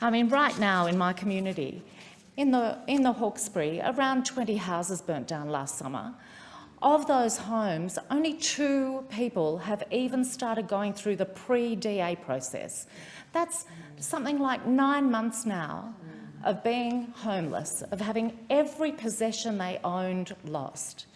I mean, right now in my community, in the Hawkesbury, around 20 houses burnt down last summer. Of those homes, only 2 people have even started going through the pre-DA process. That's something like 9 months now of being homeless, of having every possession they owned lost.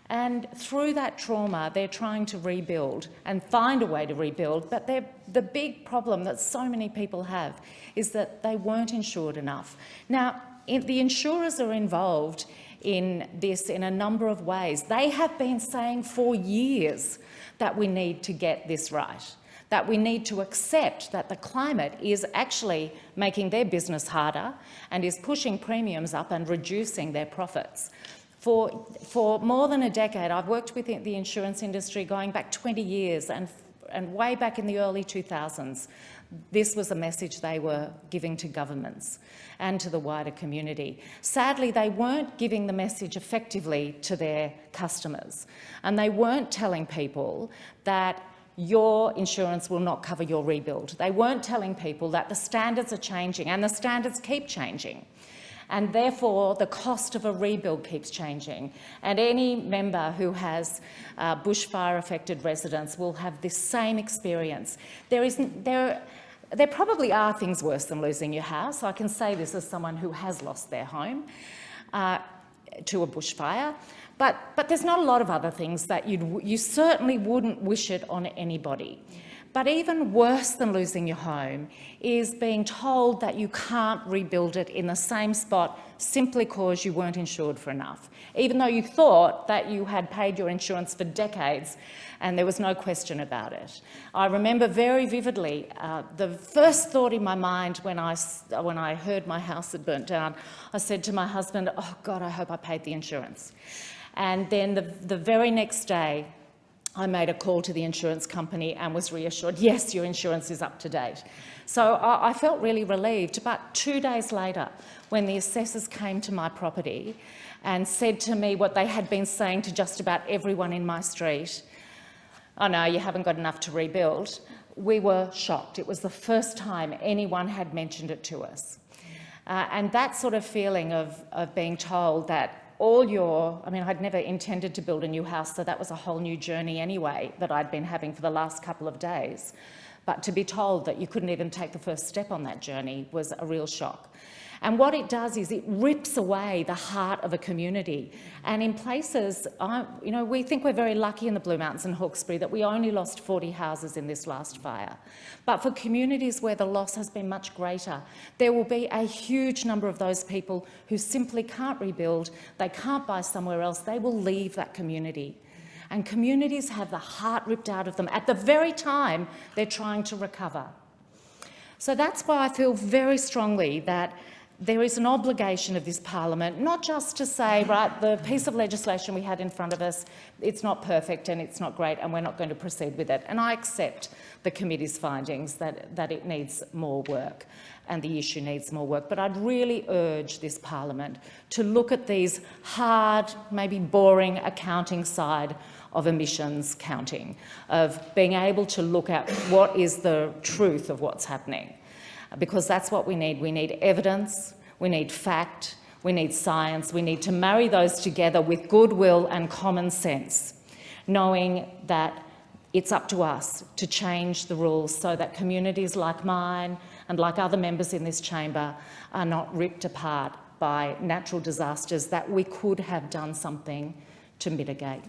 And through that trauma, they're trying to rebuild and find a way to rebuild. But the big problem that so many people have is that they weren't insured enough. Now, the insurers are involved in this in a number of ways. They have been saying for years that we need to get this right, that we need to accept that the climate is actually making their business harder and is pushing premiums up and reducing their profits. For more than a decade, I've worked with the insurance industry going back 20 years and way back in the early 2000s. This was a message they were giving to governments and to the wider community. Sadly, they weren't giving the message effectively to their customers, and they weren't telling people that your insurance will not cover your rebuild. They weren't telling people that the standards are changing, and the standards keep changing. And therefore, the cost of a rebuild keeps changing. And any member who has bushfire-affected residents will have this same experience. There probably are things worse than losing your house. I can say this as someone who has lost their home to a bushfire. But there's not a lot of other things that you certainly wouldn't wish it on anybody. But even worse than losing your home is being told that you can't rebuild it in the same spot simply because you weren't insured for enough, even though you thought that you had paid your insurance for decades and there was no question about it. I remember very vividly the first thought in my mind when I heard my house had burnt down, I said to my husband, "Oh God, I hope I paid the insurance." And then the very next day, I made a call to the insurance company and was reassured, yes, your insurance is up to date. So I felt really relieved. But 2 days later, when the assessors came to my property and said to me what they had been saying to just about everyone in my street, "Oh no, you haven't got enough to rebuild," we were shocked. It was the first time anyone had mentioned it to us. And that sort of feeling of being told that I'd never intended to build a new house, so that was a whole new journey anyway that I'd been having for the last couple of days. But to be told that you couldn't even take the first step on that journey was a real shock. And what it does is it rips away the heart of a community. And in places, we think we're very lucky in the Blue Mountains and Hawkesbury that we only lost 40 houses in this last fire. But for communities where the loss has been much greater, there will be a huge number of those people who simply can't rebuild, they can't buy somewhere else, they will leave that community. And communities have the heart ripped out of them at the very time they're trying to recover. So that's why I feel very strongly that there is an obligation of this parliament, not just to say, right, the piece of legislation we had in front of us, it's not perfect and it's not great and we're not going to proceed with it. And I accept the committee's findings that it needs more work and the issue needs more work. But I'd really urge this parliament to look at these hard, maybe boring accounting side of emissions counting, of being able to look at what is the truth of what's happening. Because that's what we need. We need evidence, we need fact, we need science, we need to marry those together with goodwill and common sense, knowing that it's up to us to change the rules so that communities like mine and like other members in this chamber are not ripped apart by natural disasters that we could have done something to mitigate.